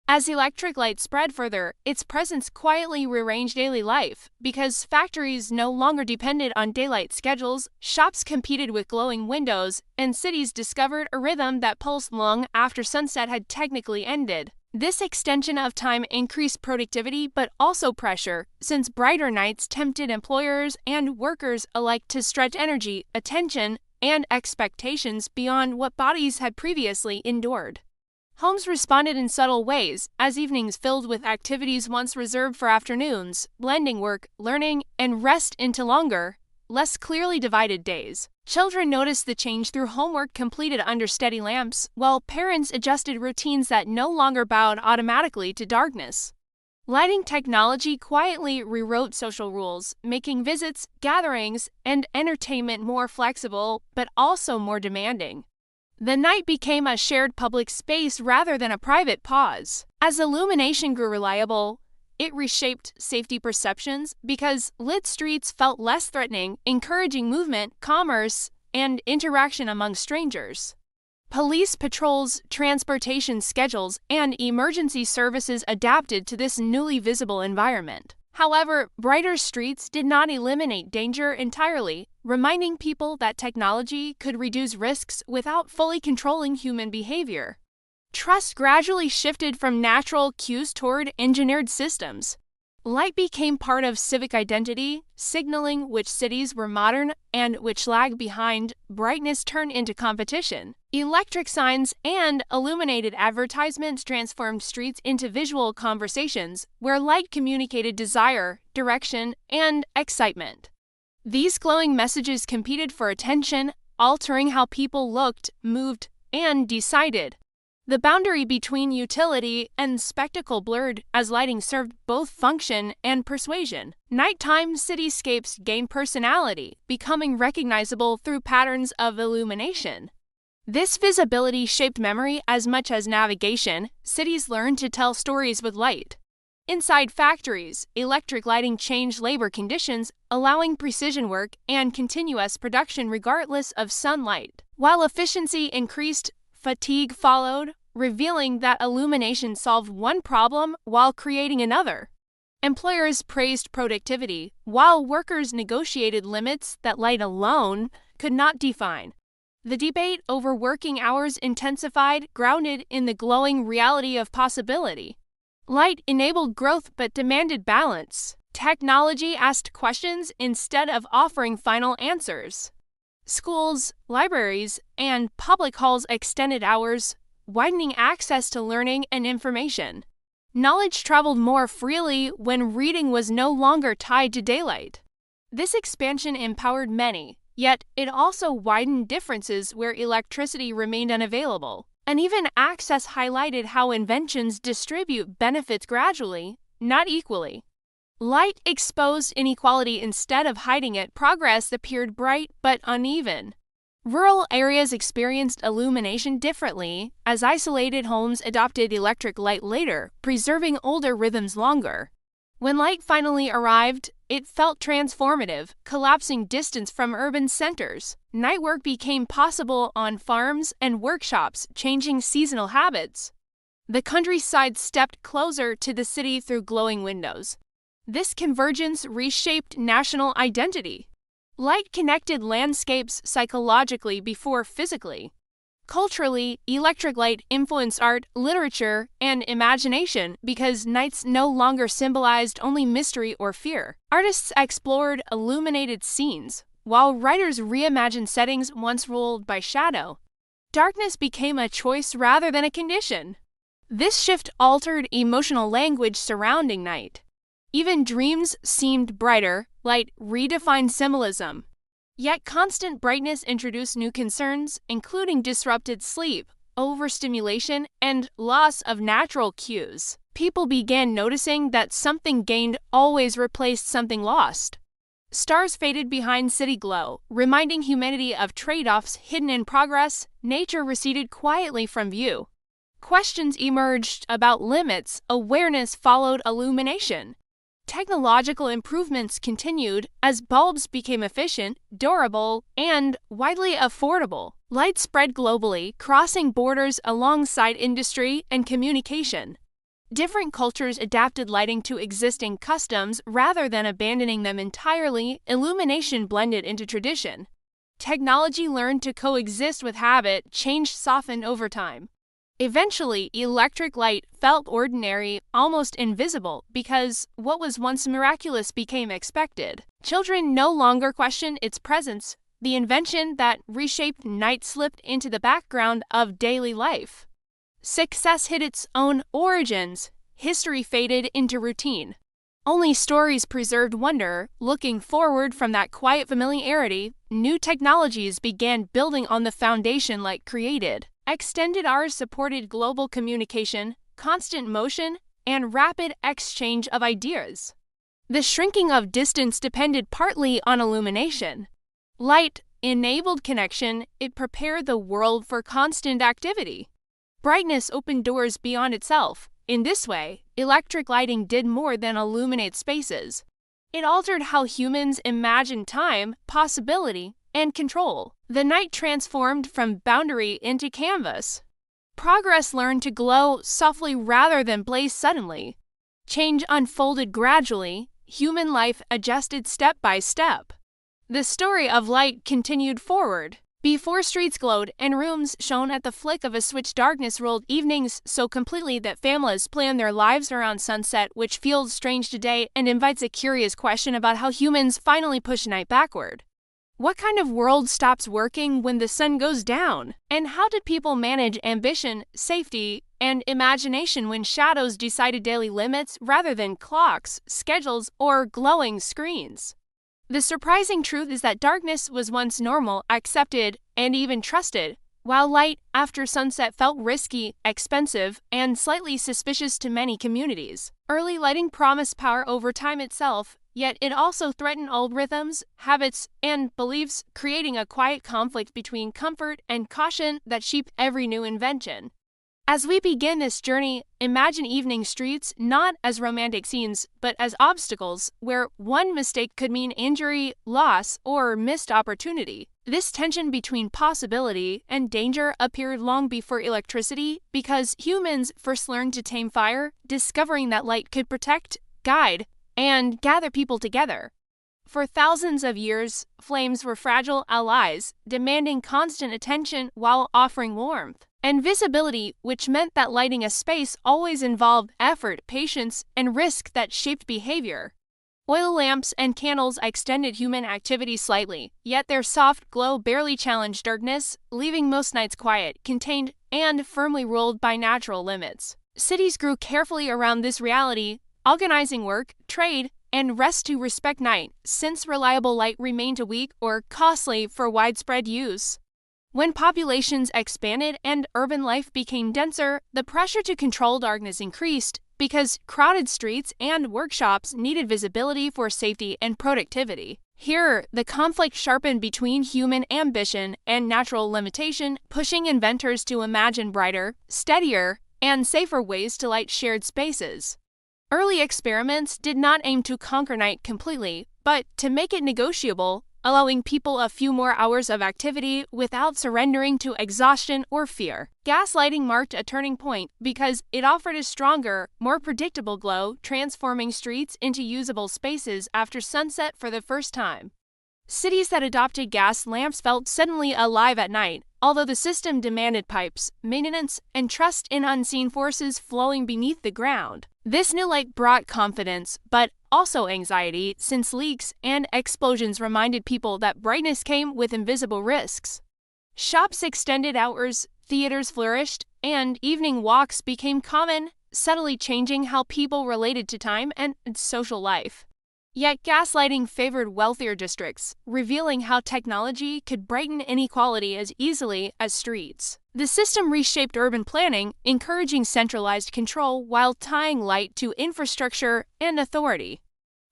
As electric light spread further, its presence quietly rearranged daily life. Because factories no longer depended on daylight schedules, shops competed with glowing windows, and cities discovered a rhythm that pulsed long after sunset had technically ended. This extension of time increased productivity but also pressure, since brighter nights tempted employers and workers alike to stretch energy, attention, and expectations beyond what bodies had previously endured. Homes responded in subtle ways, as evenings filled with activities once reserved for afternoons, blending work, learning, and rest into longer, less clearly divided days. Children noticed the change through homework completed under steady lamps, while parents adjusted routines that no longer bowed automatically to darkness. Lighting technology quietly rewrote social rules, making visits, gatherings, and entertainment more flexible, but also more demanding. The night became a shared public space rather than a private pause. As illumination grew reliable, it reshaped safety perceptions because lit streets felt less threatening, encouraging movement, commerce, and interaction among strangers. Police patrols, transportation schedules, and emergency services adapted to this newly visible environment. However, brighter streets did not eliminate danger entirely, reminding people that technology could reduce risks without fully controlling human behavior. Trust gradually shifted from natural cues toward engineered systems. Light became part of civic identity, signaling which cities were modern and which lagged behind. Brightness turned into competition. Electric signs and illuminated advertisements transformed streets into visual conversations where light communicated desire, direction, and excitement. These glowing messages competed for attention, altering how people looked, moved, and decided. The boundary between utility and spectacle blurred as lighting served both function and persuasion. Nighttime cityscapes gained personality, becoming recognizable through patterns of illumination. This visibility shaped memory as much as navigation. Cities learned to tell stories with light. Inside factories, electric lighting changed labor conditions, allowing precision work and continuous production regardless of sunlight. While efficiency increased, fatigue followed, revealing that illumination solved one problem while creating another. Employers praised productivity, while workers negotiated limits that light alone could not define. The debate over working hours intensified, grounded in the glowing reality of possibility. Light enabled growth but demanded balance. Technology asked questions instead of offering final answers. Schools, libraries, and public halls extended hours, widening access to learning and information. Knowledge traveled more freely when reading was no longer tied to daylight. This expansion empowered many, yet it also widened differences where electricity remained unavailable. Uneven access highlighted how inventions distribute benefits gradually, not equally. Light exposed inequality instead of hiding it. Progress appeared bright but uneven. Rural areas experienced illumination differently, as isolated homes adopted electric light later, preserving older rhythms longer. When light finally arrived, it felt transformative, collapsing distance from urban centers. Night work became possible on farms and workshops, changing seasonal habits. The countryside stepped closer to the city through glowing windows. This convergence reshaped national identity. Light connected landscapes psychologically before physically. Culturally, electric light influenced art, literature, and imagination because nights no longer symbolized only mystery or fear. Artists explored illuminated scenes, while writers reimagined settings once ruled by shadow. Darkness became a choice rather than a condition. This shift altered emotional language surrounding night. Even dreams seemed brighter. Light redefined symbolism. Yet constant brightness introduced new concerns, including disrupted sleep, overstimulation, and loss of natural cues. People began noticing that something gained always replaced something lost. Stars faded behind city glow, reminding humanity of trade-offs hidden in progress. Nature receded quietly from view. Questions emerged about limits. Awareness followed illumination. Technological improvements continued as bulbs became efficient, durable, and widely affordable. Light spread globally, crossing borders alongside industry and communication. Different cultures adapted lighting to existing customs rather than abandoning them entirely. Illumination blended into tradition. Technology learned to coexist with habit, change softened over time. Eventually, electric light felt ordinary, almost invisible, because what was once miraculous became expected. Children no longer questioned its presence. The invention that reshaped night slipped into the background of daily life. Success hid its own origins. History faded into routine. Only stories preserved wonder. Looking forward from that quiet familiarity, new technologies began building on the foundation light created. Extended hours supported global communication, constant motion, and rapid exchange of ideas. The shrinking of distance depended partly on illumination. Light enabled connection. It prepared the world for constant activity. Brightness opened doors beyond itself. In this way, electric lighting did more than illuminate spaces. It altered how humans imagined time, possibility, and control. The night transformed from boundary into canvas. Progress learned to glow softly rather than blaze suddenly. Change unfolded gradually. Human life adjusted step by step. The story of light continued forward. Before streets glowed and rooms shone at the flick of a switch, darkness ruled evenings so completely that families planned their lives around sunset, which feels strange today and invites a curious question about how humans finally push night backward. What kind of world stops working when the sun goes down? And how did people manage ambition, safety, and imagination when shadows decided daily limits rather than clocks, schedules, or glowing screens? The surprising truth is that darkness was once normal, accepted, and even trusted, while light after sunset felt risky, expensive, and slightly suspicious to many communities. Early lighting promised power over time itself, yet it also threatened old rhythms, habits, and beliefs, creating a quiet conflict between comfort and caution that shaped every new invention. As we begin this journey, imagine evening streets not as romantic scenes, but as obstacles where one mistake could mean injury, loss, or missed opportunity. This tension between possibility and danger appeared long before electricity because humans first learned to tame fire, discovering that light could protect, guide, and gather people together. For thousands of years, flames were fragile allies, demanding constant attention while offering warmth and visibility, which meant that lighting a space always involved effort, patience, and risk that shaped behavior. Oil lamps and candles extended human activity slightly, yet their soft glow barely challenged darkness, leaving most nights quiet, contained, and firmly ruled by natural limits. Cities grew carefully around this reality, organizing work, trade, and rest to respect night, since reliable light remained weak or costly for widespread use. When populations expanded and urban life became denser, the pressure to control darkness increased because crowded streets and workshops needed visibility for safety and productivity. Here, the conflict sharpened between human ambition and natural limitation, pushing inventors to imagine brighter, steadier, and safer ways to light shared spaces. Early experiments did not aim to conquer night completely, but to make it negotiable, allowing people a few more hours of activity without surrendering to exhaustion or fear. Gas lighting marked a turning point because it offered a stronger, more predictable glow, transforming streets into usable spaces after sunset for the first time. Cities that adopted gas lamps felt suddenly alive at night, although the system demanded pipes, maintenance, and trust in unseen forces flowing beneath the ground. This new light brought confidence, but also anxiety, since leaks and explosions reminded people that brightness came with invisible risks. Shops extended hours, theaters flourished, and evening walks became common, subtly changing how people related to time and social life. Yet gaslighting favored wealthier districts, revealing how technology could brighten inequality as easily as streets. The system reshaped urban planning, encouraging centralized control while tying light to infrastructure and authority.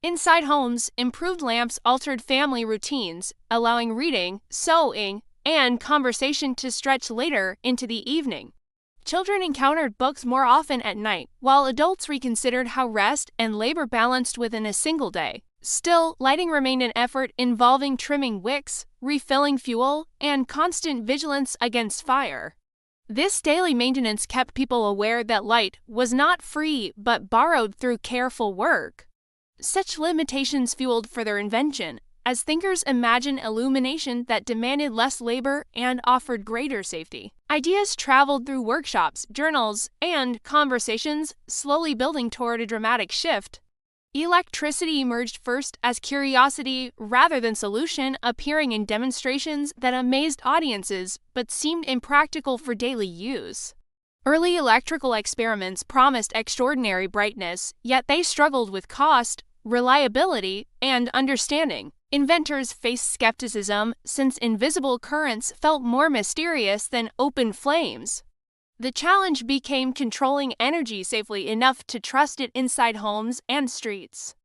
Inside homes, improved lamps altered family routines, allowing reading, sewing, and conversation to stretch later into the evening. Children encountered books more often at night, while adults reconsidered how rest and labor balanced within a single day. Still, lighting remained an effort involving trimming wicks, refilling fuel, and constant vigilance against fire. This daily maintenance kept people aware that light was not free but borrowed through careful work. Such limitations fueled further invention, as thinkers imagined illumination that demanded less labor and offered greater safety. Ideas traveled through workshops, journals, and conversations, slowly building toward a dramatic shift. Electricity emerged first as curiosity rather than solution, appearing in demonstrations that amazed audiences but seemed impractical for daily use. Early electrical experiments promised extraordinary brightness, yet they struggled with cost, reliability, and understanding. Inventors faced skepticism since invisible currents felt more mysterious than open flames. The challenge became controlling energy safely enough to trust it inside homes and streets.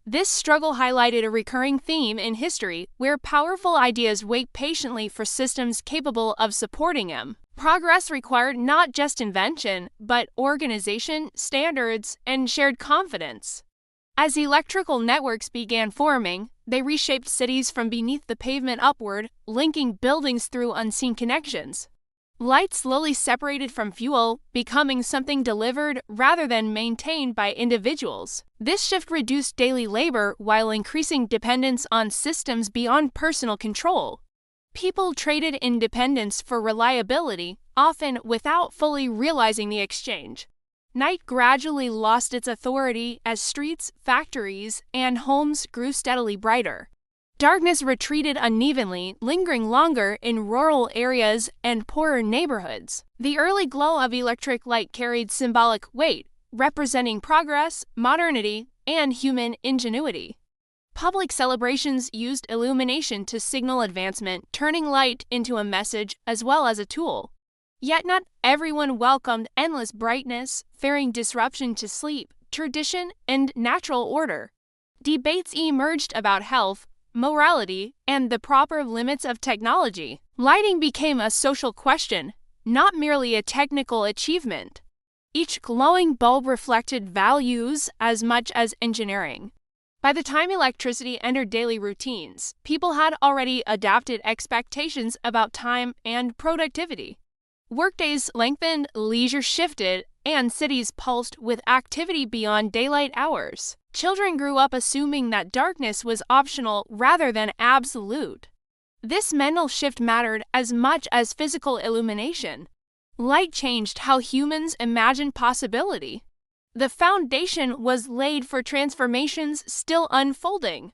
This struggle highlighted a recurring theme in history where powerful ideas wait patiently for systems capable of supporting them. Progress required not just invention, but organization, standards, and shared confidence. As electrical networks began forming, they reshaped cities from beneath the pavement upward, linking buildings through unseen connections. Light slowly separated from fuel, becoming something delivered rather than maintained by individuals. This shift reduced daily labor while increasing dependence on systems beyond personal control. People traded independence for reliability, often without fully realizing the exchange. Night gradually lost its authority as streets, factories, and homes grew steadily brighter. Darkness retreated unevenly, lingering longer in rural areas and poorer neighborhoods. The early glow of electric light carried symbolic weight, representing progress, modernity, and human ingenuity. Public celebrations used illumination to signal advancement, turning light into a message as well as a tool. Yet not everyone welcomed endless brightness, fearing disruption to sleep, tradition, and natural order. Debates emerged about health, morality, and the proper limits of technology. Lighting became a social question, not merely a technical achievement. Each glowing bulb reflected values as much as engineering. By the time electricity entered daily routines, people had already adapted expectations about time and productivity. Workdays lengthened, leisure shifted, and cities pulsed with activity beyond daylight hours. Children grew up assuming that darkness was optional rather than absolute. This mental shift mattered as much as physical illumination. Light changed how humans imagined possibility. The foundation was laid for transformations still unfolding.